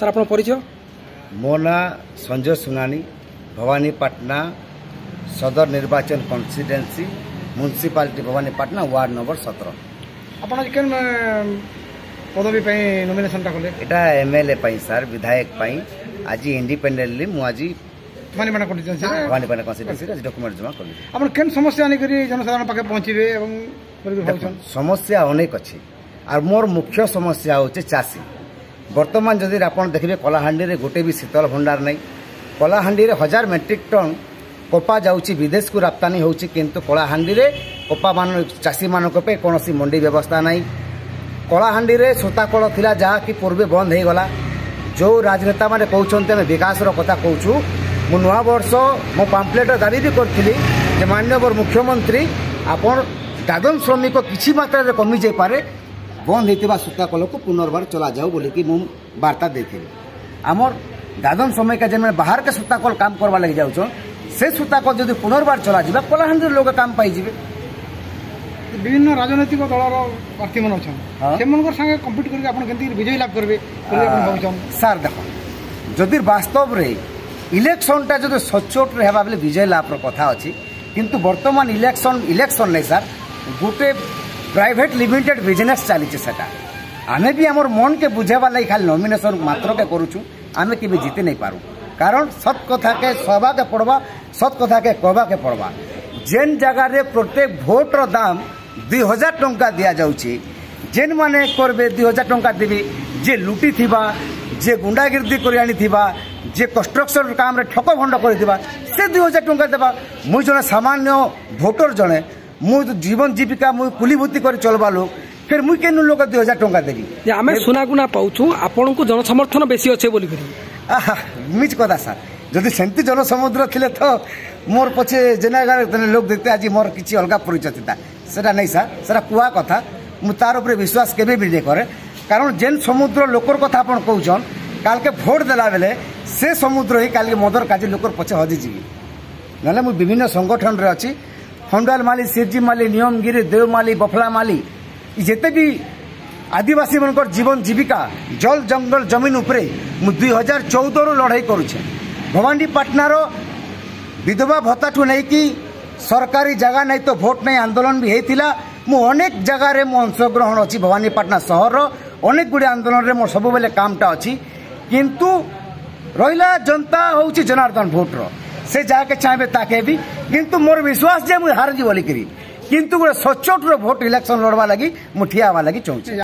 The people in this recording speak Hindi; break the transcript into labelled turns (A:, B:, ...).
A: सर आपन परिचय?
B: मो ना संजय सुनानी, भवानीपाटना सदर निर्वाचन constituency municipality Bhawanipatna ward number 17।
A: आपन केन पदवी पे नॉमिनेशन टा कले?
B: एटा एमएलए पई सर, विधायक पई आज इंडिपेंडेंटली मु आज
A: भवानीपाटना कन्स्टिट्युएंसी
B: आज डॉक्यूमेंट जमा करली।
A: आपन केन समस्या आनी करी जनसाधारण पाके पहुंचीबे एवं भावछन?
B: समस्या अनेक अच्छी और मोर मुख्य समस्या होचे चाषी। वर्तमान जदि आपन देखिबे कलाहांडी रे गोटे भी शीतल भंडार नहीं। कलाहांडी रे 1000 मेट्रिक टन कोपा जाउची विदेश को रप्तानी होउची, किंतु कलाहांडी रे कोपा मान चाषी मानक पे कोनोसी मंडी व्यवस्था नहीं। कलाहांडी रे सूताकल थिला जहा कि पूर्वे बंद हे गला। जो राजनेता माने कहउछन्ते हम विकास रो कथा कहउछु। मु नवा वर्ष मो पैम्फलेट दाबी भी करथिली जे माननीय मुख्यमंत्री आपन दादन श्रमिक किछि मात्रा रे कमी जाय पारे, बंद होता सूताकल को पुनर्बार चला जाऊ बोली कि मु वार्ता देती। आमर दादन समय का जेन बाहर के सूताकल काम करवा लगे जाऊँ से सूताकल जब पुनर्बार चला जा कलाहांडी लोग काम पाई।
A: विभिन्न राजनैतिक दलर प्रार्थी मन संगे कम्पिट करके विजय लाभ करेंगे
B: सार। देख जदि वास्तव रे इलेक्शन टा जो सचोट रे हेबा बेले विजय लाभ कथा अच्छी, किंतु वर्तमान इलेक्शन नहीं सार, गोटे प्राइवेट लिमिटेड बिजनेस चली। आमे भी आमर मन के बुझेवा लगी खाली नॉमिनेशन मात्र के करूछु, आमे के भी जीते नहीं पारू। कारण सत कथा के सहबा के पड़वा, सत कथा के कहबा के पड़वा। जेन जगह रे प्रत्येक भोट रो दाम 2000 टंका दिया जाउची, जेन माने करबे 2000 टंका देबी, जे लुटी थिबा, जे गुंडागिर्दी करि आनी थिबा, जे कंस्ट्रक्शन काम रे ठक भंड करि थिबा, से 2000 टंका देबा। मु जने सामान्य भोटर जने मु जीवन जीविका मु कुलीभूति कर चलवा लोग, फिर मुई केनु लोग 2000 टंका देबी।
A: आमे सुनागुना पाउछु आपन को जनसमर्थन बेसी अच्छे बोली करी।
B: मिच कथा सर, जदि सेंती जनसमुद्र थिले तो मोर पछे जेनागार लोग देखते आज मोर किछि अलगा परिचय थिता। सेटा नहीं सर, सेटा कुआ कथा। मु तार ऊपर विश्वास केबे भी नहीं करे। कारण जेन समुद्र लोकर कथा आपन कहउछन, काल के वोट देला बेले से समुद्र ही काल के मदर काजी लोकर पछे हजी जीवी। नले मु विभिन्न संगठन रे अछि, खंडाल माली, सिरजी माली, नियमगिरी, देवमाली, बफला माली, जेते भी आदिवासी मनकर जीवन जीविका जल जंगल जमीन उपरे मु 2014 रो लड़ाई करूछे। भवानीपाटना रो विधवा भत्ता ठू नहीं कि सरकारी जगह नहीं तो भोट नहीं आंदोलन भी हेतिला। मु अनेक जगह रे मु अंशग्रहण अछि। भवानीपाटना शहर रो अनेक गुडी आंदोलन रे मोर सब बेले कामटा अछि, किंतु रहिला जनता होउछि जनार्दन भोट रो, से जाके चाहबे ताके भी। किंतु मोर विश्वास जे मु हार जी बोली करी, किंतु गोटे सचोट रो भोट इलेक्शन लड़वा लगी मु ठिया हवा लगी चाहूँ।